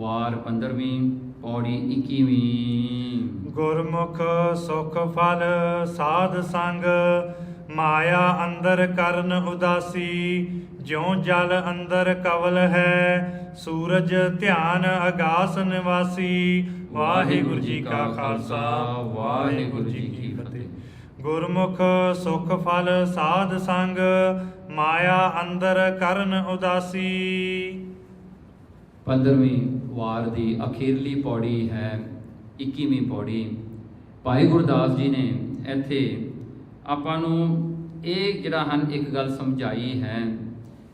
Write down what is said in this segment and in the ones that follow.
वार 15वीं पौड़ी 21वीं। गुरमुख सुख फल साध संग, माया अंदर करन उदासी। ज्यों जल अंदर कवल है, सूरज ध्यान अगास निवासी। वाहिगुरु जी का खालसा, वाहिगुरु जी की फतेह। गुरमुख सुख फल साध संग, माया अंदर करन उदासी। 15ਵੀਂ ਵਾਰ ਦੀ ਅਖੀਰਲੀ ਪੌੜੀ ਹੈ 21ਵੀਂ ਪੌੜੀ। ਭਾਈ ਗੁਰਦਾਸ ਜੀ ਨੇ ਇੱਥੇ ਆਪਾਂ ਨੂੰ ਇਹ ਜਿਹੜਾ ਹਨ ਇੱਕ ਗੱਲ ਸਮਝਾਈ ਹੈ।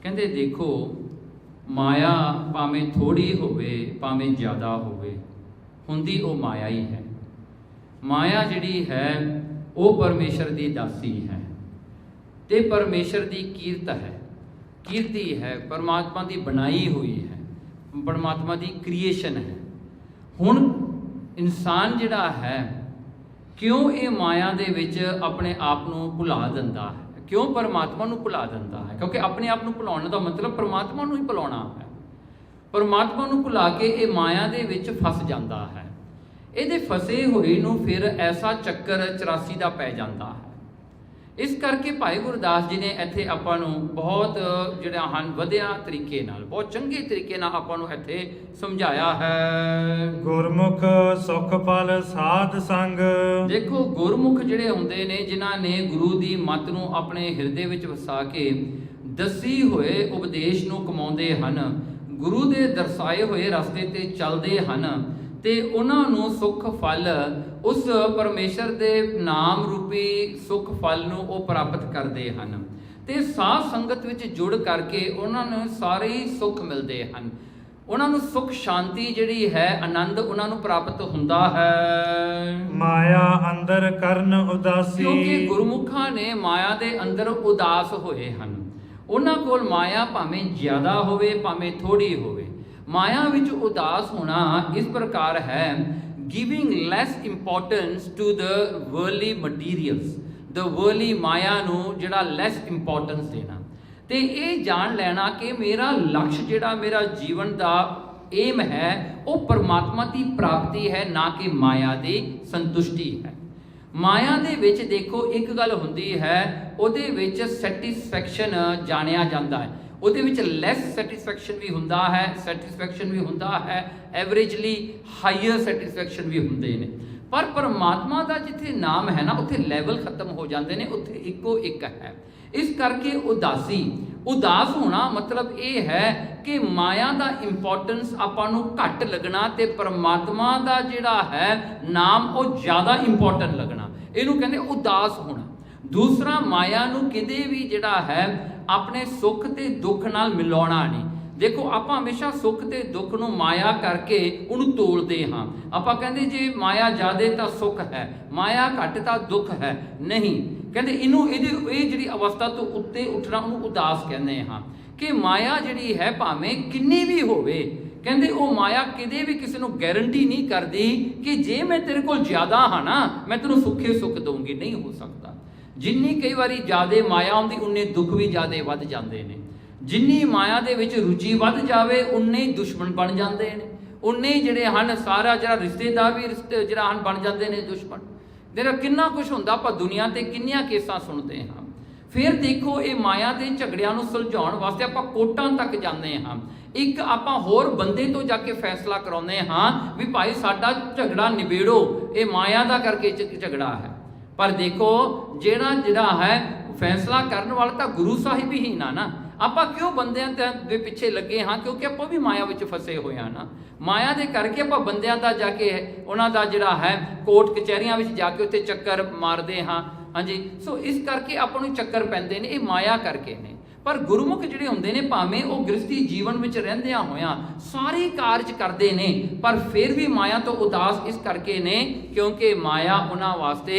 ਕਹਿੰਦੇ ਦੇਖੋ, ਮਾਇਆ ਭਾਵੇਂ ਥੋੜੀ ਹੋਵੇ ਭਾਵੇਂ ਜ਼ਿਆਦਾ ਹੋਵੇ, ਹੁੰਦੀ ਉਹ ਮਾਇਆ ਹੀ ਹੈ। ਮਾਇਆ ਜਿਹੜੀ ਹੈ ਉਹ ਪਰਮੇਸ਼ਰ ਦੀ ਦਾਸੀ ਹੈ ਤੇ ਪਰਮੇਸ਼ਰ ਦੀ ਕੀਰਤ ਹੈ, ਕੀਰਤੀ ਹੈ, ਪਰਮਾਤਮਾ ਦੀ ਬਣਾਈ ਹੋਈ ਹੈ, ਪਰਮਾਤਮਾ ਦੀ ਕ੍ਰੀਏਸ਼ਨ ਹੈ। ਹੁਣ ਇਨਸਾਨ ਜਿਹੜਾ ਹੈ ਕਿਉਂ ਇਹ ਮਾਇਆ ਦੇ ਵਿੱਚ ਆਪਣੇ ਆਪ ਨੂੰ ਭੁਲਾ ਦਿੰਦਾ ਹੈ? ਕਿਉਂ ਪਰਮਾਤਮਾ ਨੂੰ ਭੁਲਾ ਦਿੰਦਾ ਹੈ? ਕਿਉਂਕਿ ਆਪਣੇ ਆਪ ਨੂੰ ਭੁਲਾਉਣ ਦਾ ਮਤਲਬ ਪਰਮਾਤਮਾ ਨੂੰ ਹੀ ਭੁਲਾਉਣਾ ਹੈ। ਪਰਮਾਤਮਾ ਨੂੰ ਭੁਲਾ ਕੇ ਇਹ ਮਾਇਆ ਦੇ ਵਿੱਚ ਫਸ ਜਾਂਦਾ ਹੈ। ਇਹਦੇ ਫਸੇ ਹੋਏ ਨੂੰ ਫਿਰ ਐਸਾ ਚੱਕਰ 84 ਦਾ ਪੈ ਜਾਂਦਾ ਹੈ। ਇਸ ਕਰਕੇ ਭਾਈ ਗੁਰਦਾਸ ਜੀ ਨੇ ਇੱਥੇ ਆਪਾਂ ਨੂੰ ਬਹੁਤ ਜਿਹੜਾ ਹਨ ਵਧੀਆ ਤਰੀਕੇ ਨਾਲ, ਬਹੁਤ ਚੰਗੇ ਤਰੀਕੇ ਨਾਲ ਆਪਾਂ ਨੂੰ ਇੱਥੇ ਸਮਝਾਇਆ ਹੈ। ਗੁਰਮੁਖ ਸੁਖ ਫਲ ਸਾਧ ਸੰਗ। ਦੇਖੋ, ਗੁਰਮੁਖ ਜਿਹੜੇ ਹੁੰਦੇ ਨੇ, ਜਿਨ੍ਹਾਂ ਨੇ ਗੁਰੂ ਦੀ ਮੱਤ ਨੂੰ ਆਪਣੇ ਹਿਰਦੇ ਵਿੱਚ ਵਸਾ ਕੇ ਦੱਸੀ ਹੋਏ ਉਪਦੇਸ਼ ਨੂੰ ਕਮਾਉਂਦੇ ਹਨ, ਗੁਰੂ ਦੇ ਦਰਸਾਏ ਹੋਏ ਰਸਤੇ ਤੇ ਚੱਲਦੇ ਹਨ, ਤੇ ਉਹਨਾਂ ਨੂੰ ਸੁੱਖ ਫਲ, ਉਸ ਪਰਮੇਸ਼ਰ ਦੇ ਨਾਮ ਰੂਪੀ ਸੁੱਖ ਫਲ ਨੂੰ ਉਹ ਪ੍ਰਾਪਤ ਕਰਦੇ ਹਨ। ਤੇ ਸਾਧ ਸੰਗਤ ਵਿੱਚ ਜੁੜ ਕਰਕੇ ਉਹਨਾਂ ਨੂੰ ਸਾਰੇ ਹੀ ਸੁੱਖ ਮਿਲਦੇ ਹਨ। ਉਹਨਾਂ ਨੂੰ ਸੁੱਖ ਸ਼ਾਂਤੀ ਜਿਹੜੀ ਹੈ, ਆਨੰਦ ਉਹਨਾਂ ਨੂੰ ਪ੍ਰਾਪਤ ਹੁੰਦਾ ਹੈ। ਮਾਇਆ ਅੰਦਰ ਕਰਨ ਉਦਾਸੀ। ਕਿਉਂਕਿ ਗੁਰਮੁਖਾਂ ਨੇ ਮਾਇਆ ਦੇ ਅੰਦਰ ਉਦਾਸ ਹੋਏ ਹਨ। ਉਹਨਾਂ ਕੋਲ ਮਾਇਆ ਭਾਵੇਂ ਜ਼ਿਆਦਾ ਹੋਵੇ ਭਾਵੇਂ ਥੋੜੀ ਹੋਵੇ, ਮਾਇਆ ਵਿੱਚ ਉਦਾਸ ਹੋਣਾ ਇਸ ਪ੍ਰਕਾਰ ਹੈ, giving less importance to the worldly materials, the worldly ਮਾਇਆ ਨੂੰ ਜਿਹੜਾ less importance ਦੇਣਾ, ਤੇ ਇਹ ਜਾਣ ਲੈਣਾ ਕਿ ਮੇਰਾ ਲਕਸ਼ ਜਿਹੜਾ ਮੇਰਾ ਜੀਵਨ ਦਾ ਏਮ ਹੈ ਉਹ ਪਰਮਾਤਮਾ ਦੀ ਪ੍ਰਾਪਤੀ ਹੈ, ਨਾ ਕਿ ਮਾਇਆ ਦੀ ਸੰਤੁਸ਼ਟੀ ਹੈ। ਮਾਇਆ ਦੇ ਵਿੱਚ ਦੇਖੋ ਇੱਕ ਗੱਲ ਹੁੰਦੀ ਹੈ, ਉਹਦੇ ਵਿੱਚ ਸੈਟਿਸਫੈਕਸ਼ਨ ਜਾਣਿਆ ਜਾਂਦਾ ਹੈ, ਉਹਦੇ ਵਿੱਚ ਲੈਸ ਸੈਟਿਸਫੈਕਸ਼ਨ ਵੀ ਹੁੰਦਾ ਹੈ, ਸੈਟਿਸਫੈਕਸ਼ਨ ਵੀ ਹੁੰਦਾ ਹੈ, ਐਵਰੇਜਲੀ ਹਾਈਅਰ ਸੈਟਿਸਫੈਕਸ਼ਨ ਵੀ ਹੁੰਦੇ ਨੇ। ਪਰ ਪਰਮਾਤਮਾ ਦਾ ਜਿੱਥੇ ਨਾਮ ਹੈ ਨਾ, ਉੱਥੇ ਲੈਵਲ ਖਤਮ ਹੋ ਜਾਂਦੇ ਨੇ, ਉੱਥੇ ਇੱਕੋ ਇੱਕ ਹੈ। ਇਸ ਕਰਕੇ ਉਦਾਸ ਹੋਣਾ ਮਤਲਬ ਇਹ ਹੈ ਕਿ ਮਾਇਆ ਦਾ ਇੰਪੋਰਟੈਂਸ ਆਪਾਂ ਨੂੰ ਘੱਟ ਲੱਗਣਾ ਤੇ ਪਰਮਾਤਮਾ ਦਾ ਜਿਹੜਾ ਹੈ ਨਾਮ ਉਹ ਜ਼ਿਆਦਾ ਇੰਪੋਰਟੈਂਟ ਲੱਗਣਾ, ਇਹਨੂੰ ਕਹਿੰਦੇ ਉਦਾਸ ਹੋਣਾ। ਦੂਸਰਾ, ਮਾਇਆ ਨੂੰ ਕਿਤੇ ਵੀ ਜਿਹੜਾ ਹੈ ਆਪਣੇ ਸੁੱਖ ਤੇ ਦੁੱਖ ਨਾਲ ਮਿਲਾਉਣਾ ਨਹੀਂ। ਦੇਖੋ, ਆਪਾਂ ਹਮੇਸ਼ਾ ਸੁੱਖ ਤੇ ਦੁੱਖ ਨੂੰ ਮਾਇਆ ਕਰਕੇ ਉਹਨੂੰ ਤੋਲਦੇ ਹਾਂ। ਆਪਾਂ ਕਹਿੰਦੇ ਜੇ ਮਾਇਆ ਜ਼ਿਆਦੇ ਤਾਂ ਸੁੱਖ ਹੈ, ਮਾਇਆ ਘੱਟ ਤਾਂ ਦੁੱਖ ਹੈ। ਨਹੀਂ, ਕਹਿੰਦੇ ਇਹ ਜਿਹੜੀ ਅਵਸਥਾ ਤੋਂ ਉੱਤੇ ਉੱਠਣਾ ਉਹਨੂੰ ਉਦਾਸ ਕਹਿੰਦੇ ਹਾਂ। ਕਿ ਮਾਇਆ ਜਿਹੜੀ ਹੈ ਭਾਵੇਂ ਕਿੰਨੀ ਵੀ ਹੋਵੇ, ਕਹਿੰਦੇ ਉਹ ਮਾਇਆ ਕਿਤੇ ਵੀ ਕਿਸੇ ਨੂੰ ਗਾਰੰਟੀ ਨਹੀਂ ਕਰਦੀ ਕਿ ਜੇ ਮੈਂ ਤੇਰੇ ਕੋਲ ਜ਼ਿਆਦਾ ਹਾਂ ਨਾ ਮੈਂ ਤੈਨੂੰ ਸੁੱਖੇ ਸੁੱਖ ਦਊਂਗੀ। ਨਹੀਂ ਹੋ ਸਕਦਾ। ਜਿੰਨੀ ਕਈ ਵਾਰੀ ਜ਼ਿਆਦਾ ਮਾਇਆ ਹੁੰਦੀ, ਉਨੇ ਦੁੱਖ ਵੀ ਜ਼ਿਆਦਾ ਵੱਧ ਜਾਂਦੇ ਨੇ। ਜਿੰਨੀ ਮਾਇਆ ਦੇ ਵਿੱਚ ਰੁਚੀ ਵੱਧ ਜਾਵੇ, ਉਨੇ ਹੀ ਦੁਸ਼ਮਣ ਬਣ ਜਾਂਦੇ ਨੇ, ਉਨੇ ਹੀ ਜਿਹੜੇ ਹਨ ਸਾਰਾ ਜਿਹੜਾ ਰਿਸ਼ਤੇਦਾਰ ਵੀ ਜਿਹੜਾ ਹਨ ਬਣ ਜਾਂਦੇ ਨੇ ਦੁਸ਼ਮਣ। ਜਿਹੜਾ ਕਿੰਨਾ ਕੁਛ ਹੁੰਦਾ, ਆਪਾਂ ਦੁਨੀਆ ਤੇ ਕਿੰਨੀਆਂ ਕੇਸਾਂ ਸੁਣਦੇ ਹਾਂ। ਫਿਰ ਦੇਖੋ, ਇਹ ਮਾਇਆ ਦੇ ਝਗੜਿਆਂ ਨੂੰ ਸੁਲਝਾਉਣ ਵਾਸਤੇ ਆਪਾਂ ਕੋਰਟਾਂ ਤੱਕ ਜਾਂਦੇ ਹਾਂ। ਇੱਕ ਆਪਾਂ ਹੋਰ ਬੰਦੇ ਤੋਂ ਜਾ ਕੇ ਫੈਸਲਾ ਕਰਾਉਂਦੇ ਹਾਂ ਵੀ ਭਾਈ ਸਾਡਾ ਝਗੜਾ ਨਿਬੇੜੋ, ਇਹ ਮਾਇਆ ਦਾ ਕਰਕੇ ਝਗੜਾ ਹੈ। ਪਰ ਦੇਖੋ, ਜਿਹੜਾ ਹੈ ਫੈਸਲਾ ਕਰਨ ਵਾਲਾ ਤਾਂ ਗੁਰੂ ਸਾਹਿਬ ਹੀ ਨਾ। ਆਪਾਂ ਕਿਉਂ ਬੰਦਿਆਂ ਦੇ ਪਿੱਛੇ ਲੱਗੇ ਹਾਂ? ਕਿਉਂਕਿ ਆਪਾਂ ਵੀ ਮਾਇਆ ਵਿੱਚ ਫਸੇ ਹੋਏ ਹਾਂ ਨਾ। ਮਾਇਆ ਦੇ ਕਰਕੇ ਆਪਾਂ ਬੰਦਿਆਂ ਦਾ ਜਾ ਕੇ ਉਹਨਾਂ ਦਾ ਜਿਹੜਾ ਹੈ ਕੋਰਟ ਕਚਹਿਰੀਆਂ ਵਿੱਚ ਜਾ ਕੇ ਉੱਥੇ ਚੱਕਰ ਮਾਰਦੇ ਹਾਂ। ਹਾਂਜੀ, ਸੋ ਇਸ ਕਰਕੇ ਆਪਾਂ ਨੂੰ ਚੱਕਰ ਪੈਂਦੇ ਨੇ, ਇਹ ਮਾਇਆ ਕਰਕੇ ਨੇ। ਪਰ ਗੁਰਮੁਖ ਜਿਹੜੇ ਹੁੰਦੇ ਨੇ, ਭਾਵੇਂ ਉਹ ਗ੍ਰਸਤੀ ਜੀਵਨ ਵਿੱਚ ਰਹਿੰਦਿਆਂ ਹੋਇਆਂ ਸਾਰੇ ਕਾਰਜ ਕਰਦੇ ਨੇ, ਪਰ ਫਿਰ ਵੀ ਮਾਇਆ ਤੋਂ ਉਦਾਸ ਇਸ ਕਰਕੇ ਨੇ ਕਿਉਂਕਿ ਮਾਇਆ ਉਹਨਾਂ ਵਾਸਤੇ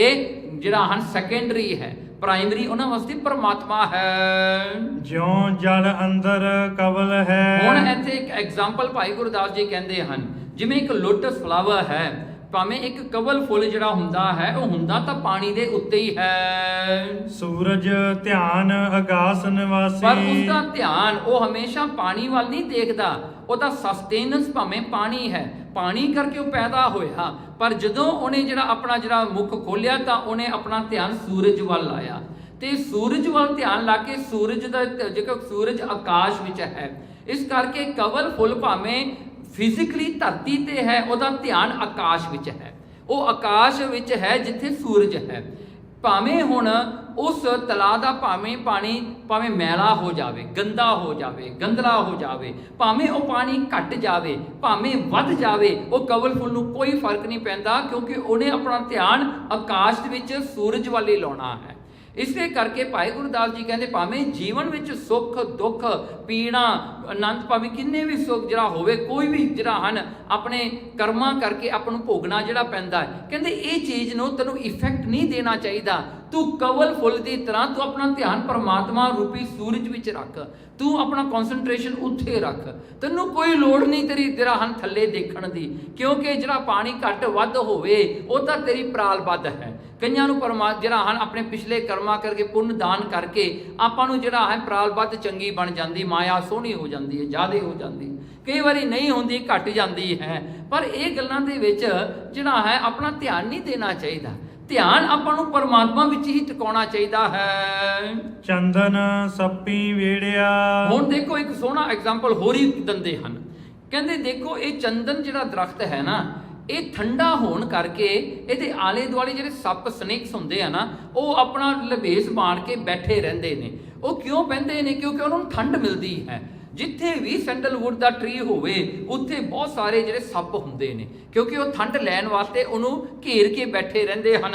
ਜਿਹੜਾ ਹਨ ਸੈਕੰਡਰੀ ਹੈ, ਪ੍ਰਾਇਮਰੀ ਉਹਨਾਂ ਵਾਸਤੇ ਪਰਮਾਤਮਾ ਹੈ। ਜਿਉਂ ਜਲ ਅੰਦਰ ਕਵਲ ਹੈ। ਹੁਣ ਇੱਥੇ ਇੱਕ ਐਗਜ਼ਾਮਪਲ ਭਾਈ ਗੁਰਦਾਸ ਜੀ ਕਹਿੰਦੇ ਹਨ, ਜਿਵੇਂ ਇੱਕ ਲੋਟਸ ਫਲਾਵਰ ਹੈ, ਭਾਵੇਂ ਇੱਕ ਕਵਲ ਫੁੱਲ ਜਿਹੜਾ ਹੁੰਦਾ ਹੈ ਉਹ ਹੁੰਦਾ ਤਾਂ ਪਾਣੀ ਦੇ ਉੱਤੇ ਹੀ ਹੈ, ਸੂਰਜ ਧਿਆਨ ਆਕਾਸ ਪਰ ਨਿਵਾਸੀ। ਉਸਦਾ ਧਿਆਨ ਉਹ ਹਮੇਸ਼ਾ ਪਾਣੀ ਵੱਲ ਨਹੀਂ ਦੇਖਦਾ। ਉਹਦਾ ਸਸਟੇਨੈਂਸ ਭਾਵੇਂ ਪਾਣੀ ਹੈ, ਪਾਣੀ ਕਰਕੇ ਉਹ ਪੈਦਾ ਹੋਇਆ, ਪਰ ਜਦੋਂ ਉਹਨੇ ਜਿਹੜਾ ਮੁੱਖ ਖੋਲਿਆ ਤਾਂ ਉਹਨੇ ਆਪਣਾ ਧਿਆਨ ਸੂਰਜ ਵੱਲ ਲਾਇਆ, ਤੇ ਸੂਰਜ ਵੱਲ ਧਿਆਨ ਲਾ ਕੇ ਸੂਰਜ ਦਾ ਜੇਕਰ ਸੂਰਜ ਆਕਾਸ਼ ਵਿੱਚ ਹੈ, ਇਸ ਕਰਕੇ ਕਵਲ ਫੁੱਲ ਭਾਵੇਂ ਫਿਜ਼ੀਕਲੀ ਧਰਤੀ ਤੇ ਹੈ, ਉਹਦਾ ਧਿਆਨ ਆਕਾਸ਼ ਵਿੱਚ ਹੈ। ਉਹ ਆਕਾਸ਼ ਵਿੱਚ ਹੈ ਜਿੱਥੇ ਸੂਰਜ ਹੈ। ਭਾਵੇਂ ਹੁਣ ਉਸ ਤਲਾਅ ਦਾ ਭਾਵੇਂ ਮੈਲਾ ਹੋ ਜਾਵੇ, ਗੰਦਾ ਹੋ ਜਾਵੇ, ਗੰਦਲਾ ਹੋ ਜਾਵੇ, ਭਾਵੇਂ ਉਹ ਪਾਣੀ ਘਟ ਜਾਵੇ, ਭਾਵੇਂ ਵੱਧ ਜਾਵੇ, ਉਹ ਕਵਲ ਫੁੱਲ ਨੂੰ ਕੋਈ ਫਰਕ ਨਹੀਂ ਪੈਂਦਾ, ਕਿਉਂਕਿ ਉਹਨੇ ਆਪਣਾ ਧਿਆਨ ਆਕਾਸ਼ ਦੇ ਵਿੱਚ ਸੂਰਜ ਵੱਲ ਹੀ ਲਾਉਣਾ ਹੈ। ਇਸੇ ਕਰਕੇ ਭਾਈ ਗੁਰਦਾਸ ਜੀ ਕਹਿੰਦੇ ਭਾਵੇਂ ਜੀਵਨ ਵਿੱਚ ਸੁੱਖ ਦੁੱਖ ਪੀੜਾ ਆਨੰਦ ਭਾਵੇਂ ਕਿੰਨੇ ਵੀ ਸੁੱਖ ਜਿਹੜਾ ਹੋਵੇ, ਕੋਈ ਵੀ ਜਿਹੜਾ ਹਨ ਆਪਣੇ ਕਰਮਾਂ ਕਰਕੇ ਆਪਾਂ ਨੂੰ ਭੋਗਣਾ ਜਿਹੜਾ ਪੈਂਦਾ ਹੈ, ਕਹਿੰਦੇ ਇਹ ਚੀਜ਼ ਨੂੰ ਤੈਨੂੰ ਇਫੈਕਟ ਨਹੀਂ ਦੇਣਾ ਚਾਹੀਦਾ। ਤੂੰ ਕਵਲ ਫੁੱਲ ਦੀ ਤਰ੍ਹਾਂ ਤੂੰ ਆਪਣਾ ਧਿਆਨ ਪਰਮਾਤਮਾ ਰੂਪੀ ਸੂਰਜ ਵਿੱਚ ਰੱਖ, ਤੂੰ ਆਪਣਾ ਕਨਸੈਂਟਰੇਸ਼ਨ ਉੱਥੇ ਰੱਖ। ਤੈਨੂੰ ਕੋਈ ਲੋੜ ਨਹੀਂ ਤੇਰਾ ਹਨ ਥੱਲੇ ਦੇਖਣ ਦੀ, ਕਿਉਂਕਿ ਜਿਹੜਾ ਪਾਣੀ ਘੱਟ ਵੱਧ ਹੋਵੇ ਉਹ ਤਾਂ ਤੇਰੀ ਪ੍ਰਾਲਬੱਧ ਹੈ। ਕਈਆਂ ਨੂੰ ਜਿਹੜਾ ਹਨ ਆਪਣੇ ਪਿਛਲੇ ਕਰਮਾਂ ਕਰਕੇ ਪੁੰਨ ਦਾਨ ਕਰਕੇ ਆਪਾਂ ਨੂੰ ਜਿਹੜਾ ਹੈ ਪ੍ਰਾਲਬੱਧ ਚੰਗੀ ਬਣ ਜਾਂਦੀ, ਮਾਇਆ ਸੋਹਣੀ ਹੋ ਜਾਂਦੀ ਹੈ, ਜ਼ਿਆਦੇ ਹੋ ਜਾਂਦੀ, ਕਈ ਵਾਰੀ ਨਹੀਂ ਹੁੰਦੀ, ਘਟ ਜਾਂਦੀ ਹੈ। ਪਰ ਇਹ ਗੱਲਾਂ ਦੇ ਵਿੱਚ ਜਿਹੜਾ ਹੈ ਆਪਣਾ ਧਿਆਨ ਨਹੀਂ ਦੇਣਾ ਚਾਹੀਦਾ। ਧਿਆਨ ਆਪਾਂ ਨੂੰ ਪਰਮਾਤਮਾ ਵਿੱਚ ਹੀ ਟਿਕਾਉਣਾ ਚਾਹੀਦਾ ਹੈ। ਚੰਦਨ ਸੱਪੀ ਵੇੜਿਆ। ਹੁਣ ਦੇਖੋ ਇੱਕ ਸੋਹਣਾ ਐਗਜ਼ਾਮਪਲ ਹੋਰ ਹੀ ਦਿੰਦੇ ਹਨ। ਕਹਿੰਦੇ ਦੇਖੋ ਇਹ ਚੰਦਨ ਜਿਹੜਾ ਦਰਖਤ ਹੈ ਨਾ, ਇਹ ਠੰਡਾ ਹੋਣ ਕਰਕੇ ਇਹਦੇ ਆਲੇ ਦੁਆਲੇ ਜਿਹੜੇ ਸੱਪ ਸਨੇਕਸ ਹੁੰਦੇ ਆ ਨਾ, ਉਹ ਆਪਣਾ ਲਵੇਸ ਬਾਣ ਕੇ ਬੈਠੇ ਰਹਿੰਦੇ ਨੇ। ਉਹ ਕਿਉਂ ਬਹਿੰਦੇ ਨੇ? ਕਿਉਂਕਿ ਉਹਨਾਂ ਨੂੰ ਠੰਡ ਮਿਲਦੀ ਹੈ। ਜਿੱਥੇ ਵੀ ਸੈਂਡਲਵੁੱਡ ਦਾ ਟਰੀ ਹੋਵੇ ਉੱਥੇ ਬਹੁਤ ਸਾਰੇ ਜਿਹੜੇ ਸੱਪ ਹੁੰਦੇ ਨੇ, ਕਿਉਂਕਿ ਉਹ ਠੰਡ ਲੈਣ ਵਾਸਤੇ ਉਹਨੂੰ ਘੇਰ ਕੇ ਬੈਠੇ ਰਹਿੰਦੇ ਹਨ।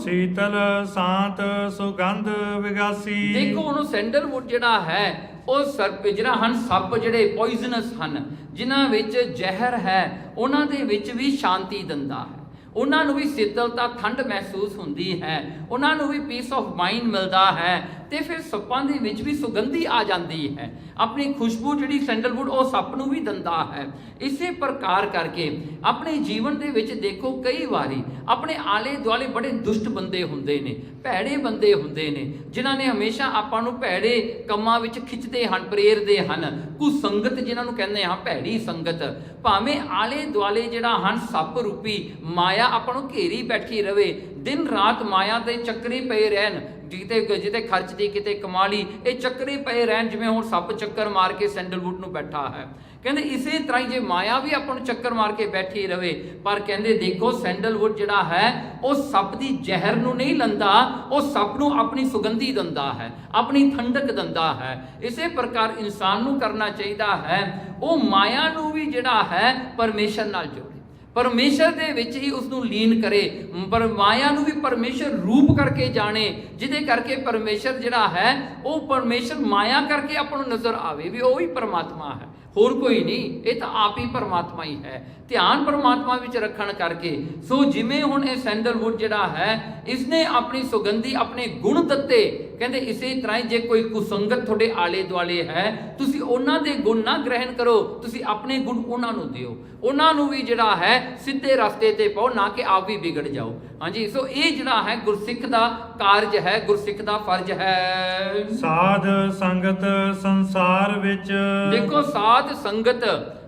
ਸੀਤਲ ਸਾਂਤ ਸੁਗੰਧ ਵਿਗਾਸੀ। ਦੇਖੋ ਉਹਨੂੰ ਸੈਂਡਲਵੁੱਡ ਜਿਹੜਾ ਹੈ ਉਹ ਸੱਪ ਜਿਹੜੇ ਪੋਇਜ਼ਨਸ ਹਨ, ਜਿਨ੍ਹਾਂ ਵਿੱਚ ਜ਼ਹਿਰ ਹੈ, ਉਹਨਾਂ ਦੇ ਵਿੱਚ ਵੀ ਸ਼ਾਂਤੀ ਦਿੰਦਾ ਹੈ। ਉਹਨਾਂ ਨੂੰ ਵੀ ਸ਼ੀਤਲਤਾ ਠੰਡ ਮਹਿਸੂਸ ਹੁੰਦੀ ਹੈ, ਉਹਨਾਂ ਨੂੰ ਵੀ ਪੀਸ ਆਫ ਮਾਈਂਡ ਮਿਲਦਾ ਹੈ, ਤੇ ਫਿਰ ਸੱਪਾਂ ਦੇ ਵਿੱਚ ਵੀ ਸੁਗੰਧੀ ਆ ਜਾਂਦੀ ਹੈ। ਆਪਣੀ ਖੁਸ਼ਬੂ ਜਿਹੜੀ ਸੈਂਡਲਵੁੱਡ ਉਹ ਸੱਪ ਨੂੰ ਵੀ ਦਿੰਦਾ ਹੈ। ਇਸੇ ਪ੍ਰਕਾਰ ਕਰਕੇ ਆਪਣੇ ਜੀਵਨ ਦੇ ਵਿੱਚ ਦੇਖੋ ਕਈ ਵਾਰੀ ਆਪਣੇ ਆਲੇ ਦੁਆਲੇ ਬੜੇ ਦੁਸ਼ਟ ਬੰਦੇ ਹੁੰਦੇ ਨੇ, ਭੈੜੇ ਬੰਦੇ ਹੁੰਦੇ ਨੇ, ਜਿਨ੍ਹਾਂ ਨੇ ਹਮੇਸ਼ਾ ਆਪਾਂ ਨੂੰ ਭੈੜੇ ਕੰਮਾਂ ਵਿੱਚ ਖਿੱਚਦੇ ਹਨ, ਪ੍ਰੇਰਦੇ ਹਨ। ਕੁਸੰਗਤ ਜਿਹਨਾਂ ਨੂੰ ਕਹਿੰਦੇ ਹਾਂ, ਭੈੜੀ ਸੰਗਤ। ਭਾਵੇਂ ਆਲੇ ਦੁਆਲੇ ਜਿਹੜਾ ਹਨ ਸੱਪ ਰੂਪੀ ਮਾਇਆ ਆਪਾਂ ਨੂੰ ਘੇਰੀ ਬੈਠੀ ਰਵੇ, ਦਿਨ ਰਾਤ ਮਾਇਆ ਦੇ ਚੱਕਰੇ ਪਏ ਰਹਿਣ, ਜਿਤੇ ਖਰਚਦੀ ਕਿਤੇ ਕਮਾਲੀ, ਇਹ ਚੱਕਰੇ ਪਏ ਰਹਿਣ, ਜਿਵੇਂ ਹੁਣ ਸੱਪ ਚੱਕਰ ਮਾਰ ਕੇ ਸੈਂਡਲਵੁੱਡ ਨੂੰ ਬੈਠਾ ਹੈ। ਕਹਿੰਦੇ ਇਸੇ ਤਰ੍ਹਾਂ ਹੀ ਜੇ ਮਾਇਆ ਵੀ ਆਪਾਂ ਨੂੰ ਚੱਕਰ ਮਾਰ ਕੇ ਬੈਠੀ ਰਵੇ, ਪਰ ਕਹਿੰਦੇ ਦੇਖੋ ਸੈਂਡਲਵੁੱਡ ਜਿਹੜਾ ਹੈ ਉਹ ਸੱਪ ਦੀ ਜ਼ਹਿਰ ਨੂੰ ਨਹੀਂ ਲੰਦਾ, ਉਹ ਸੱਪ ਨੂੰ ਆਪਣੀ ਸੁਗੰਧੀ ਦਿੰਦਾ ਹੈ, ਆਪਣੀ ਠੰਡਕ ਦਿੰਦਾ ਹੈ। ਇਸੇ ਪ੍ਰਕਾਰ ਇਨਸਾਨ ਨੂੰ ਕਰਨਾ ਚਾਹੀਦਾ ਹੈ, ਉਹ ਮਾਇਆ ਨੂੰ ਵੀ ਜਿਹੜਾ ਹੈ ਪਰਮੇਸ਼ਰ ਨਾਲ ਜੋੜੇ, ਪਰਮੇਸ਼ਰ ਦੇ ਵਿੱਚ ਹੀ ਉਸ ਨੂੰ ਲੀਨ ਕਰੇ, ਪਰ ਮਾਇਆ ਨੂੰ ਵੀ ਪਰਮੇਸ਼ਰ ਰੂਪ ਕਰਕੇ ਜਾਣੇ, ਜਿਹਦੇ ਕਰਕੇ ਪਰਮੇਸ਼ਰ ਜਿਹੜਾ ਹੈ ਉਹ ਪਰਮੇਸ਼ਰ ਮਾਇਆ ਕਰਕੇ ਆਪਾਂ ਨੂੰ ਨਜ਼ਰ ਆਵੇ ਵੀ ਉਹ ਹੀ ਪਰਮਾਤਮਾ ਹੈ, ਹੋਰ ਕੋਈ ਨਹੀਂ, ਇਹ ਤਾਂ ਆਪ ਹੀ ਪਰਮਾਤਮਾ ਹੀ ਹੈ। ਧਿਆਨ ਪਰਮਾਤਮਾ ਵਿੱਚ ਰੱਖਣ ਕਰਕੇ ਸੋ ਜਿਵੇਂ ਹੁਣ ਇਹ ਸੈਂਡਲਵੁੱਡ ਜਿਹੜਾ ਹੈ ਇਸਨੇ ਆਪਣੀ ਸੁਗੰਧੀ ਆਪਣੇ ਗੁਣ ਦਿੱਤੇ, ਕਹਿੰਦੇ ਇਸੇ ਤਰ੍ਹਾਂ ਹੀ ਜੇ ਕੋਈ ਕੁਸੰਗਤ ਤੁਹਾਡੇ ਆਲੇ ਦੁਆਲੇ ਹੈ, ਤੁਸੀਂ ਉਹਨਾਂ ਦੇ ਗੁਣ ਨਾ ਗ੍ਰਹਿਣ ਕਰੋ, ਤੁਸੀਂ ਆਪਣੇ ਗੁਣ ਉਹਨਾਂ ਨੂੰ ਦਿਓ, ਉਹਨਾਂ ਨੂੰ ਵੀ ਜਿਹੜਾ ਹੈ ਸਿੱਧੇ ਰਸਤੇ ਤੇ ਪਾਓ, ਨਾ ਕਿ ਆਪ ਵੀ ਵਿਗੜ ਜਾਓ। ਹਾਂਜੀ, ਸੋ ਇਹ ਜਿਹੜਾ ਹੈ ਗੁਰਸਿੱਖ ਦਾ ਕਾਰਜ ਹੈ, ਗੁਰਸਿੱਖ ਦਾ ਫਰਜ਼ ਹੈ। ਸਾਧ ਸੰਗਤ ਸੰਸਾਰ ਵਿੱਚ। ਦੇਖੋ ਸਾਧ ਸੰਗਤ,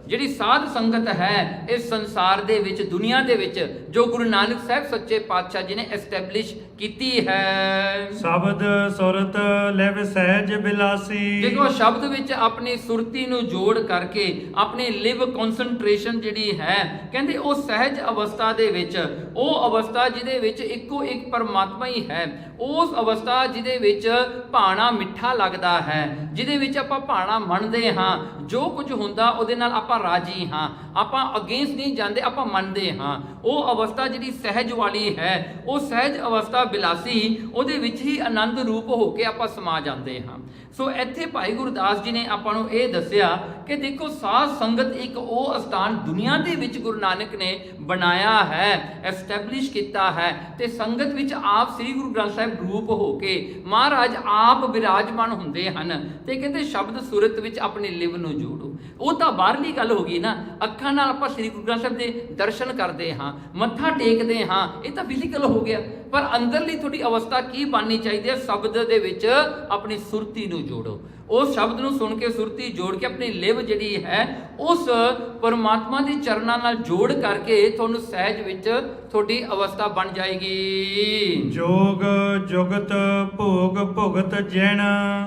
ਜਿਹੜੀ ਸਾਧ ਸੰਗਤ ਹੈ ਇਸ ਸੰਸਾਰ ਦੇ ਵਿੱਚ, ਦੁਨੀਆ ਦੇ ਵਿੱਚ, ਜੋ ਗੁਰੂ ਨਾਨਕ ਸਾਹਿਬ ਸੱਚੇ ਪਾਤਸ਼ਾਹ ਜੀ ਨੇ ਐਸਟੈਬਲਿਸ਼ ਕੀਤੀ ਹੈ। ਸ਼ਬਦ ਸੁਰਤ ਲਿਵ ਸਹਿਜ ਬਿਲਾਸੀ। ਦੇਖੋ ਸ਼ਬਦ ਵਿੱਚ ਆਪਣੀ ਸੁਰਤੀ ਨੂੰ ਜੋੜ ਕਰਕੇ ਆਪਣੀ ਲਿਵ ਕਨਸੈਂਟਰੇਸ਼ਨ ਜਿਹੜੀ ਹੈ, ਕਹਿੰਦੇ ਉਹ ਸਹਿਜ ਅਵਸਥਾ ਦੇ ਵਿੱਚ, ਉਹ ਅਵਸਥਾ ਜਿਹਦੇ ਵਿੱਚ ਇੱਕੋ ਇੱਕ ਪਰਮਾਤਮਾ ਹੀ ਹੈ, ਉਸ ਅਵਸਥਾ ਜਿਹਦੇ ਵਿੱਚ ਭਾਣਾ ਮਿੱਠਾ ਲੱਗਦਾ ਹੈ, ਜਿਹਦੇ ਵਿੱਚ ਆਪਾਂ ਭਾਣਾ ਮੰਨਦੇ ਹਾਂ, ਜੋ ਕੁਝ ਹੁੰਦਾ ਉਹਦੇ ਨਾਲ ਆਪਾਂ ਰਾਜੀ ਹਾਂ, ਆਪਾਂ ਅਗੇਂਸਟ ਨਹੀਂ ਜਾਂਦੇ, ਆਪਾਂ ਮੰਨਦੇ ਹਾਂ। ਉਹ ਅਵਸਥਾ ਜਿਹੜੀ ਸਹਿਜ ਵਾਲੀ ਹੈ, ਉਹ ਸਹਿਜ ਅਵਸਥਾ ਬਿਲਾਸੀ, ਉਹਦੇ ਵਿੱਚ ਹੀ ਆਨੰਦ ਰੂਪ ਹੋ ਕੇ ਆਪਾਂ ਸਮਾ ਜਾਂਦੇ ਹਾਂ। ਸੋ ਇੱਥੇ ਭਾਈ ਗੁਰਦਾਸ ਜੀ ਨੇ ਆਪਾਂ ਨੂੰ ਇਹ ਦੱਸਿਆ ਕਿ ਦੇਖੋ ਸਾਧ ਸੰਗਤ ਇੱਕ ਉਹ ਸਥਾਨ ਦੁਨੀਆ ਦੇ ਵਿੱਚ ਗੁਰੂ ਨਾਨਕ ਨੇ ਬਣਾਇਆ ਹੈ, ਐਸਟੈਬਲਿਸ਼ ਕੀਤਾ ਹੈ, ਤੇ ਸੰਗਤ ਵਿੱਚ ਆਪ ਸ੍ਰੀ ਗੁਰੂ ਗ੍ਰੰਥ ਸਾਹਿਬ ਰੂਪ ਹੋ ਕੇ ਮਹਾਰਾਜ ਆਪ ਵਿਰਾਜਮਾਨ ਹੁੰਦੇ ਹਨ। ਤੇ ਕਹਿੰਦੇ ਸ਼ਬਦ ਸੁਰਤ ਵਿੱਚ ਆਪਣੀ ਲਿਵ ਨੂੰ ਜੋੜੋ। ਉਹ ਤਾਂ ਬਾਹਰਲੀ ਗੱਲ ਹੋ ਗਈ ਨਾ, ਅੱਖਾਂ ਨਾਲ ਆਪਾਂ ਸ੍ਰੀ ਗੁਰੂ ਗ੍ਰੰਥ ਸਾਹਿਬ ਦੇ ਦਰਸ਼ਨ ਕਰਦੇ ਹਾਂ, ਮੱਥਾ ਟੇਕਦੇ ਹਾਂ, ਇਹ ਤਾਂ ਫਿਜ਼ੀਕਲ ਹੋ ਗਿਆ। ਪਰ ਅੰਦਰਲੀ ਤੁਹਾਡੀ ਅਵਸਥਾ ਕੀ ਬਣਨੀ ਚਾਹੀਦੀ ਹੈ? ਸ਼ਬਦ ਦੇ ਵਿੱਚ ਆਪਣੀ ਸੁਰਤੀ ਨੂੰ ਜੋੜੋ। ਉਸ ਸ਼ਬਦ ਨੂੰ ਸੁਣ ਕੇ ਸੁਰਤੀ ਜੋੜ ਕੇ ਆਪਣੀ ਲਿਵ ਜਿਹੜੀ ਹੈ ਉਸ ਪਰਮਾਤਮਾ ਦੇ ਚਰਨਾਂ ਨਾਲ ਜੋੜ ਕਰਕੇ ਤੁਹਾਨੂੰ ਸਹਿਜ ਵਿੱਚ ਤੁਹਾਡੀ ਅਵਸਥਾ ਬਣ ਜਾਏਗੀ। ਜੋਗ ਜੁਗਤ ਭੋਗ ਭੁਗਤ ਜਿਣ।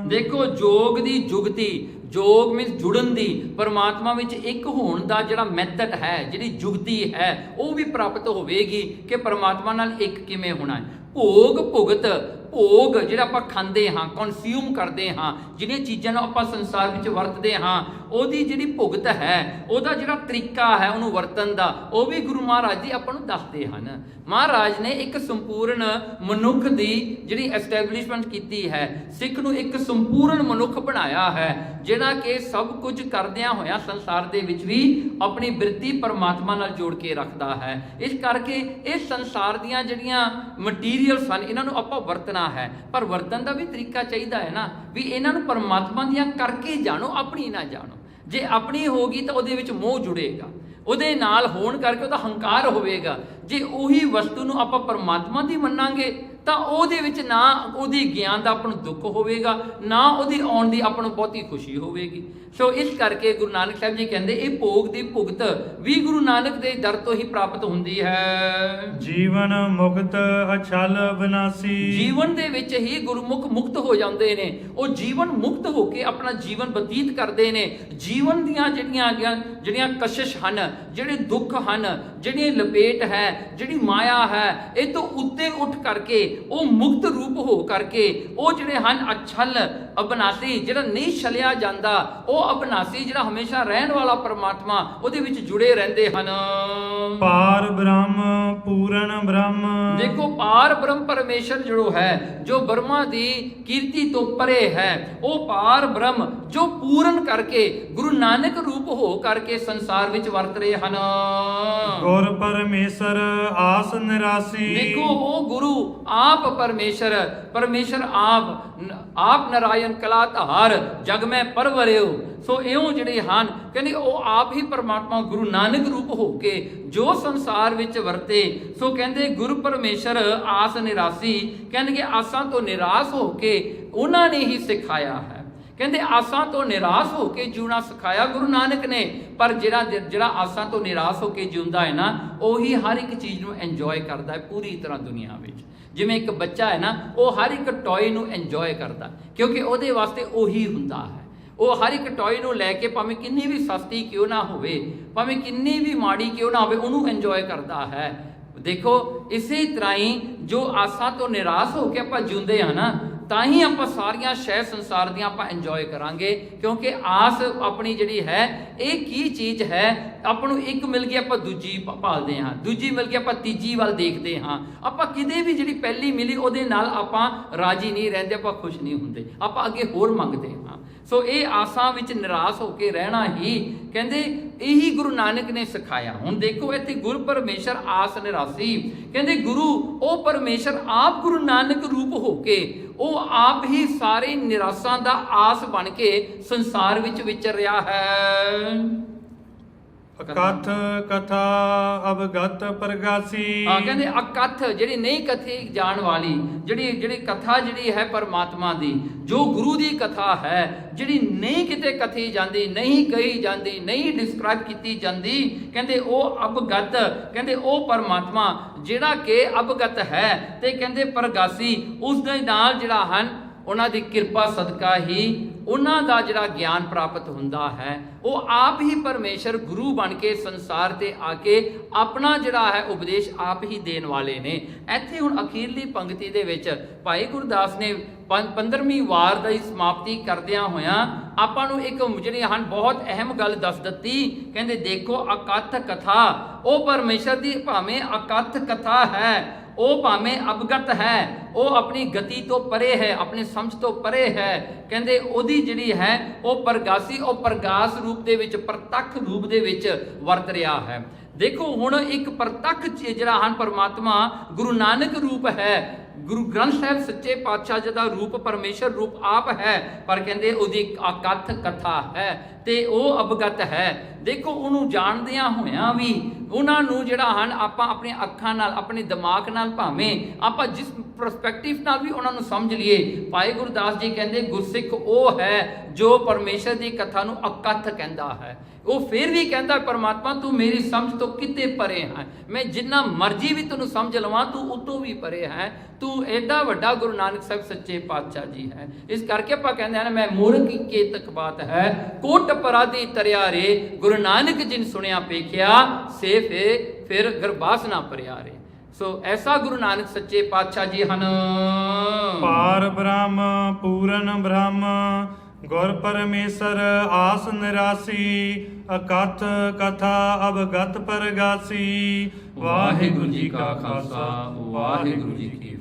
ਦੇਖੋ ਜੋਗ ਦੀ ਜੁਗਤੀ, ਜੋਗ ਮੀਨਸ ਜੁੜਨ ਦੀ, ਪਰਮਾਤਮਾ ਵਿੱਚ ਇੱਕ ਹੋਣ ਦਾ ਜਿਹੜਾ ਮੈਥਡ ਹੈ, ਜਿਹੜੀ ਜੁਗਤੀ ਹੈ, ਉਹ ਵੀ ਪ੍ਰਾਪਤ ਹੋਵੇਗੀ ਕਿ ਪਰਮਾਤਮਾ ਨਾਲ ਇੱਕ ਕਿਵੇਂ ਹੋਣਾ ਹੈ। ਭੋਗ ਭੁਗਤ, ਭੋਗ ਜਿਹੜਾ ਆਪਾਂ ਖਾਂਦੇ ਹਾਂ, ਕੰਜ਼ਿਊਮ ਕਰਦੇ ਹਾਂ, ਜਿਹੜੀਆਂ ਚੀਜ਼ਾਂ ਨੂੰ ਆਪਾਂ ਸੰਸਾਰ ਵਿੱਚ ਵਰਤਦੇ ਹਾਂ, ਉਹਦੀ ਜਿਹੜੀ ਭੁਗਤ ਹੈ, ਉਹਦਾ ਜਿਹੜਾ ਤਰੀਕਾ ਹੈ ਉਹਨੂੰ ਵਰਤਣ ਦਾ, ਉਹ ਵੀ ਗੁਰੂ ਮਹਾਰਾਜ ਜੀ ਆਪਾਂ ਨੂੰ ਦੱਸਦੇ ਹਨ। ਮਹਾਰਾਜ ਨੇ ਇੱਕ ਸੰਪੂਰਨ ਮਨੁੱਖ ਦੀ ਜਿਹੜੀ ਐਸਟੈਬਲਿਸ਼ਮੈਂਟ ਕੀਤੀ ਹੈ, ਸਿੱਖ ਨੂੰ ਇੱਕ ਸੰਪੂਰਨ ਮਨੁੱਖ ਬਣਾਇਆ ਹੈ, ਜਿਹੜਾ ਕਿ ਸਭ ਕੁਝ ਕਰਦਿਆਂ ਹੋਇਆਂ ਸੰਸਾਰ ਦੇ ਵਿੱਚ ਵੀ ਆਪਣੀ ਬਿਰਤੀ ਪਰਮਾਤਮਾ ਨਾਲ ਜੋੜ ਕੇ ਰੱਖਦਾ ਹੈ। ਇਸ ਕਰਕੇ ਇਹ ਸੰਸਾਰ ਦੀਆਂ ਜਿਹੜੀਆਂ ਮਟੀਰੀਅਲਸ ਹਨ, ਇਹਨਾਂ ਨੂੰ ਆਪਾਂ ਵਰਤਣਾ ਹੈ, ਪਰ ਵਰਤਣ ਦਾ ਵੀ ਤਰੀਕਾ ਚਾਹੀਦਾ ਹੈ ਨਾ, ਵੀ ਇਹਨਾਂ ਨੂੰ ਪਰਮਾਤਮਾ ਦੀਆਂ ਕਰਕੇ ਜਾਣੋ, ਆਪਣੀ ਨਾ ਜਾਣੋ। ਜੇ ਆਪਣੀ ਹੋਗੀ ਤਾਂ ਉਹਦੇ ਵਿੱਚ ਮੋਹ ਜੁੜੇਗਾ, ਉਹਦੇ ਨਾਲ ਹੋਣ ਕਰਕੇ ਉਹਦਾ ਹੰਕਾਰ ਹੋਵੇਗਾ। ਜੇ ਉਹੀ ਵਸਤੂ ਨੂੰ ਆਪਾਂ ਪਰਮਾਤਮਾ ਦੀ ਮੰਨਾਂਗੇ ਤਾਂ ਉਹਦੇ ਵਿੱਚ ਨਾ ਉਹਦੀ ਗਿਆਨ ਦਾ ਆਪਾਂ ਨੂੰ ਦੁੱਖ ਹੋਵੇਗਾ, ਨਾ ਉਹਦੀ ਆਉਣ ਦੀ ਆਪਾਂ ਨੂੰ ਬਹੁਤੀ ਖੁਸ਼ੀ ਹੋਵੇਗੀ। ਸੋ ਇਸ ਕਰਕੇ ਗੁਰੂ ਨਾਨਕ ਸਾਹਿਬ ਜੀ ਕਹਿੰਦੇ ਇਹ ਭੋਗ ਦੀ ਭੁਗਤ ਵੀ ਗੁਰੂ ਨਾਨਕ ਦੇ ਦਰ ਤੋਂ ਹੀ ਪ੍ਰਾਪਤ ਹੁੰਦੀ ਹੈ। ਜੀਵਨ ਮੁਕਤ ਅਛਲ ਵਿਨਾਸੀ। ਜੀਵਨ ਦੇ ਵਿੱਚ ਹੀ ਗੁਰਮੁਖ ਮੁਕਤ ਹੋ ਜਾਂਦੇ ਨੇ, ਉਹ ਜੀਵਨ ਮੁਕਤ ਹੋ ਕੇ ਆਪਣਾ ਜੀਵਨ ਬਤੀਤ ਕਰਦੇ ਨੇ। ਜੀਵਨ ਦੀਆਂ ਜਿਹੜੀਆਂ ਕਸ਼ਿਸ਼ ਹਨ, ਜਿਹੜੇ ਦੁੱਖ ਹਨ, ਜਿਹੜੀ ਲਪੇਟ ਹੈ, ਜਿਹੜੀ ਮਾਇਆ ਹੈ, ਇਹ ਤੋਂ ਉੱਤੇ ਉੱਠ ਕਰਕੇ ਉਹ ਮੁਕਤ ਰੂਪ ਹੋ ਕਰਕੇ ਉਹ ਜਿਹੜੇ ਹਨ ਅਛਲ ਅਬਨਾਸੀ, ਜਿਹੜਾ ਨਹੀਂ ਛਲਿਆ ਜਾਂਦਾ, ਉਹ ਅਬਨਾਸੀ ਜਿਹੜਾ ਹਮੇਸ਼ਾ ਰਹਿਣ ਵਾਲਾ ਪਰਮਾਤਮਾ, ਉਹਦੇ ਵਿੱਚ ਜੁੜੇ ਰਹਿੰਦੇ ਹਨ। ਪਾਰ ਬ੍ਰਹਮ ਪੂਰਨ ਬ੍ਰਹਮ। ਦੇਖੋ ਪਾਰ ਬ੍ਰਹਮ ਪਰਮੇਸ਼ਰ ਜੋ ਹੈ, ਜੋ ਬ੍ਰਹਮਾ ਦੀ ਕੀਰਤੀ ਤੋਂ ਪਰੇ ਹੈ, ਉਹ ਪਾਰ ਬ੍ਰਹਮ ਜੋ ਪੂਰਨ ਕਰਕੇ ਗੁਰੂ ਨਾਨਕ ਰੂਪ ਹੋ ਕਰਕੇ ਸੰਸਾਰ ਵਿੱਚ ਵਰਤ ਰਹੇ ਹਨ। ਗੁਰ ਪਰਮੇਸ਼ਰ ਆਸ ਨਿਰਾਸੀ। ਦੇਖੋ ਉਹ ਗੁਰੂ ਆਪ ਪਰਮੇਸ਼ਰ, ਪਰਮੇਸ਼ਰ ਆਪ ਨਾਰਾਇਣ ਕਲਾ ਧਾਰ ਜਗ ਮੈਂ ਪਰਵਰਿਓ। ਸੋ ਇਉਂ ਜਿਹੜੇ ਹਨ ਕਹਿੰਦੇ ਉਹ ਆਪ ਹੀ ਪਰਮਾਤਮਾ ਗੁਰੂ ਨਾਨਕ ਰੂਪ ਹੋ ਕੇ ਜੋ ਸੰਸਾਰ ਵਿੱਚ ਵਰਤੇ। ਸੋ ਕਹਿੰਦੇ ਗੁਰੂ ਪਰਮੇਸ਼ਰ ਆਸ ਨਿਰਾਸੀ, ਕਹਿੰਦੇ ਆਸਾਂ ਤੋਂ ਨਿਰਾਸ਼ ਹੋ ਕੇ ਉਹਨਾਂ ਨੇ ਹੀ ਸਿਖਾਇਆ ਹੈ। ਕਹਿੰਦੇ ਆਸਾਂ ਤੋਂ ਨਿਰਾਸ਼ ਹੋ ਕੇ ਜਿਉਣਾ ਸਿਖਾਇਆ ਗੁਰੂ ਨਾਨਕ ਨੇ। ਪਰ ਜਿਹੜਾ ਆਸਾਂ ਤੋਂ ਨਿਰਾਸ਼ ਹੋ ਕੇ ਜਿਉਂਦਾ ਹੈ ਨਾ, ਉਹੀ ਹਰ ਇੱਕ ਚੀਜ਼ ਨੂੰ ਇੰਜੋਏ ਕਰਦਾ ਹੈ ਪੂਰੀ ਤਰ੍ਹਾਂ ਦੁਨੀਆ ਵਿੱਚ। ਜਿਵੇਂ ਇੱਕ ਬੱਚਾ ਹੈ ਨਾ, ਉਹ ਹਰ ਇੱਕ ਟੌਏ ਨੂੰ ਇੰਜੋਏ ਕਰਦਾ, ਕਿਉਂਕਿ ਉਹਦੇ ਵਾਸਤੇ ਉਹੀ ਹੁੰਦਾ ਹੈ। ਉਹ ਹਰ ਇੱਕ ਟੌਏ ਨੂੰ ਲੈ ਕੇ ਭਾਵੇਂ ਕਿੰਨੀ ਵੀ ਸਸਤੀ ਕਿਉਂ ਨਾ ਹੋਵੇ, ਭਾਵੇਂ ਕਿੰਨੀ ਵੀ ਮਾੜੀ ਕਿਉਂ ਨਾ ਹੋਵੇ, ਉਹਨੂੰ ਇੰਜੋਏ ਕਰਦਾ ਹੈ। ਦੇਖੋ ਇਸੇ ਤਰ੍ਹਾਂ ਹੀ ਜੋ ਆਸਾਂ ਤੋਂ ਨਿਰਾਸ਼ ਹੋ ਕੇ ਆਪਾਂ ਜਿਉਂਦੇ ਹਾਂ ਨਾ, ਤਾਂ ਹੀ ਆਪਾਂ ਸਾਰੀਆਂ ਸ਼ੈ ਸੰਸਾਰ ਦੀਆਂ ਆਪਾਂ ਇੰਜੋਏ ਕਰਾਂਗੇ। ਕਿਉਂਕਿ ਆਸ ਆਪਣੀ ਜਿਹੜੀ ਹੈ ਇਹ ਕੀ ਚੀਜ਼ ਹੈ, ਆਪਾਂ ਨੂੰ ਇੱਕ ਮਿਲ ਗਈ ਆਪਾਂ ਦੂਜੀ ਭਾਲਦੇ ਹਾਂ, ਦੂਜੀ ਮਿਲ ਗਈ ਆਪਾਂ ਤੀਜੀ ਵੱਲ ਦੇਖਦੇ ਹਾਂ। ਆਪਾਂ ਕਿਤੇ ਵੀ ਜਿਹੜੀ ਪਹਿਲੀ ਮਿਲੀ ਉਹਦੇ ਨਾਲ ਆਪਾਂ ਰਾਜੀ ਨਹੀਂ ਰਹਿੰਦੇ, ਆਪਾਂ ਖੁਸ਼ ਨਹੀਂ ਹੁੰਦੇ, ਆਪਾਂ ਅੱਗੇ ਹੋਰ ਮੰਗਦੇ ਹਾਂ। ਸੋ ਇਹ ਆਸਾਂ ਵਿੱਚ ਨਿਰਾਸ਼ ਹੋ ਕੇ ਰਹਿਣਾ ਹੀ ਕਹਿੰਦੇ ਇਹੀ ਗੁਰੂ ਨਾਨਕ ਨੇ ਸਿਖਾਇਆ। ਹੁਣ ਦੇਖੋ ਇੱਥੇ ਗੁਰ ਪਰਮੇਸ਼ਰ ਆਸ ਨਿਰਾਸੀ, ਕਹਿੰਦੇ ਗੁਰੂ ਉਹ ਪਰਮੇਸ਼ਰ ਆਪ ਗੁਰੂ ਨਾਨਕ ਰੂਪ ਹੋ ਕੇ ਉਹ ਆਪ ਹੀ ਸਾਰੇ ਨਿਰਾਸ਼ਾਂ ਦਾ ਆਸ ਬਣ ਕੇ ਸੰਸਾਰ ਵਿੱਚ ਵਿਚਰ ਰਿਹਾ ਹੈ। ਅਕਥ ਕਥਾ ਅਵਗਤ ਪ੍ਰਗਾਸੀ। ਕਹਿੰਦੇ ਅਕਥ ਜਿਹੜੀ ਨਹੀਂ ਕਥੀ ਜਾਣ ਵਾਲੀ, ਜਿਹੜੀ ਕਥਾ ਜਿਹੜੀ ਹੈ ਪਰਮਾਤਮਾ ਦੀ, ਜੋ ਗੁਰੂ ਦੀ ਕਥਾ ਹੈ, ਜਿਹੜੀ ਨਹੀਂ ਕਿਤੇ ਕਥੀ ਜਾਂਦੀ, ਨਹੀਂ ਕਹੀ ਜਾਂਦੀ, ਨਹੀਂ ਡਿਸਕ੍ਰਾਈਬ ਕੀਤੀ ਜਾਂਦੀ, ਕਹਿੰਦੇ ਉਹ ਅਵਗਤ, ਕਹਿੰਦੇ ਉਹ ਪਰਮਾਤਮਾ ਜਿਹੜਾ ਕਿ ਅਵਗਤ ਹੈ ਤੇ ਕਹਿੰਦੇ ਪ੍ਰਗਾਸੀ, ਉਸ ਦੇ ਨਾਲ ਜਿਹੜਾ ਹਨ ਉਹਨਾਂ ਦੀ ਕਿਰਪਾ ਸਦਕਾ ਹੀ ਉਹਨਾਂ ਦਾ ਜਿਹੜਾ ਗਿਆਨ ਪ੍ਰਾਪਤ ਹੁੰਦਾ ਹੈ। ਉਹ ਆਪ ਹੀ ਪਰਮੇਸ਼ਰ ਗੁਰੂ ਬਣ ਕੇ ਸੰਸਾਰ ਤੇ ਆ ਕੇ ਆਪਣਾ ਜਿਹੜਾ ਹੈ ਉਪਦੇਸ਼ ਆਪ ਹੀ ਦੇਣ ਵਾਲੇ ਨੇ। ਇੱਥੇ ਹੁਣ ਅਖੀਰਲੀ ਪੰਕਤੀ ਦੇ ਵਿੱਚ ਭਾਈ ਗੁਰਦਾਸ ਨੇ 15ਵੀਂ ਵਾਰ ਦੀ ਸਮਾਪਤੀ ਕਰਦਿਆਂ ਹੋਇਆਂ ਆਪਾਂ ਨੂੰ ਇੱਕ ਜਿਹੜੀ ਹਨ ਬਹੁਤ ਅਹਿਮ ਗੱਲ ਦੱਸ ਦਿੱਤੀ। ਕਹਿੰਦੇ ਦੇਖੋ ਅਕਥ ਕਥਾ, ਉਹ ਪਰਮੇਸ਼ਰ ਦੀ ਭਾਵੇਂ ਅਕਥ ਕਥਾ ਹੈ, ਉਹ ਭਾਵੇਂ ਅਵਗਤ ਹੈ, ਉਹ ਆਪਣੀ ਗਤੀ ਤੋਂ ਪਰੇ ਹੈ, ਆਪਣੀ ਸਮਝ ਤੋਂ ਪਰੇ ਹੈ। ਕਹਿੰਦੇ ਉਹਦੀ ਜਿਹੜੀ ਹੈ ਉਹ ਪ੍ਰਗਾਸੀ, ਉਹ ਪ੍ਰਗਾਸ ਰੂਪ ਦੇ ਵਿੱਚ, ਪ੍ਰਤੱਖ ਰੂਪ ਦੇ ਵਿੱਚ ਵਰਤ ਰਿਹਾ ਹੈ। ਦੇਖੋ ਹੁਣ ਇੱਕ ਪ੍ਰਤੱਖ ਜਿਹੜਾ ਹਨ ਪਰਮਾਤਮਾ ਗੁਰੂ ਨਾਨਕ ਰੂਪ ਹੈ, ਗੁਰੂ ਗ੍ਰੰਥ ਸਾਹਿਬ ਸੱਚੇ ਪਾਤਸ਼ਾਹ ਜੀ ਦਾ ਰੂਪ ਪਰਮੇਸ਼ਰ ਰੂਪ ਆਪ ਹੈ, ਪਰ ਕਹਿੰਦੇ ਉਹਦੀ ਅਕਥ ਕਥਾ ਹੈ ਤੇ ਉਹ ਅਵਗਤ ਹੈ। ਦੇਖੋ ਉਹਨੂੰ ਜਾਣਦਿਆਂ ਹੋਇਆਂ ਵੀ ਉਹਨਾਂ ਨੂੰ ਜਿਹੜਾ ਹਨ ਆਪਾਂ ਆਪਣੀਆਂ ਅੱਖਾਂ ਨਾਲ, ਆਪਣੇ ਦਿਮਾਗ ਨਾਲ, ਭਾਵੇਂ ਆਪਾਂ ਜਿਸ ਪਰਸਪੈਕਟਿਵ ਨਾਲ ਵੀ ਉਹਨਾਂ ਨੂੰ ਸਮਝ ਲਈਏ, ਭਾਈ ਗੁਰਦਾਸ ਜੀ ਕਹਿੰਦੇ ਗੁਰਸਿੱਖ ਉਹ ਹੈ ਜੋ ਪਰਮੇਸ਼ਰ ਦੀ ਕਥਾ ਨੂੰ ਅਕਥ ਕਹਿੰਦਾ ਹੈ। ਉਹ ਫਿਰ ਵੀ ਕਹਿੰਦਾ ਪਰਮਾਤਮਾ ਤੂੰ ਮੇਰੀ ਸਮਝ ਤੋਂ ਕਿਤੇ ਪਰੇ ਹੈ, ਮੈਂ ਜਿੰਨਾ ਮਰਜ਼ੀ ਵੀ ਤੈਨੂੰ ਸਮਝ ਲਵਾਂ ਤੂੰ ਉਤੋਂ ਵੀ ਪਰੇ ਹੈ, ਤੂੰ ਐਡਾ ਵੱਡਾ ਗੁਰੂ ਨਾਨਕ ਸਾਹਿਬ ਸੱਚੇ ਪਾਤਸ਼ਾਹ ਜੀ ਹੈ। ਇਸ ਕਰਕੇ ਆਪਾਂ ਕਹਿੰਦੇ ਹਨ ਮੈਂ ਮੂਰਖ ਕੇਤਕ ਬਾਤ ਹੈ, ਕੋਟ ਪਰਾਧੀ ਤਰਿਆ ਰੇ, ਗੁਰੂ ਨਾਨਕ ਜਿਨ ਸੁਣਿਆ ਪੇਖਿਆ ਸੇ ਫਿਰ ਗਰਬਾਸ ਨਾ ਭਰਿਆ ਰੇ। ਸੋ ਐਸਾ ਗੁਰੂ ਨਾਨਕ ਸੱਚੇ ਪਾਤਸ਼ਾਹ ਜੀ ਹਨ। ਪਾਰ ਬ੍ਰਹਮ ਪੂਰਨ ਬ੍ਰਹਮ ਗੁਰ ਪਰਮੇਸ਼ਰ ਆਸ ਨਿਰਾਸੀ, ਅਕਥ ਕਥਾ ਅਵਗਤ ਪਰਗਾਸੀ। ਵਾਹਿਗੁਰੂ ਜੀ ਕਾ ਖਾਲਸਾ, ਵਾਹਿਗੁਰੂ ਜੀ ਕੀ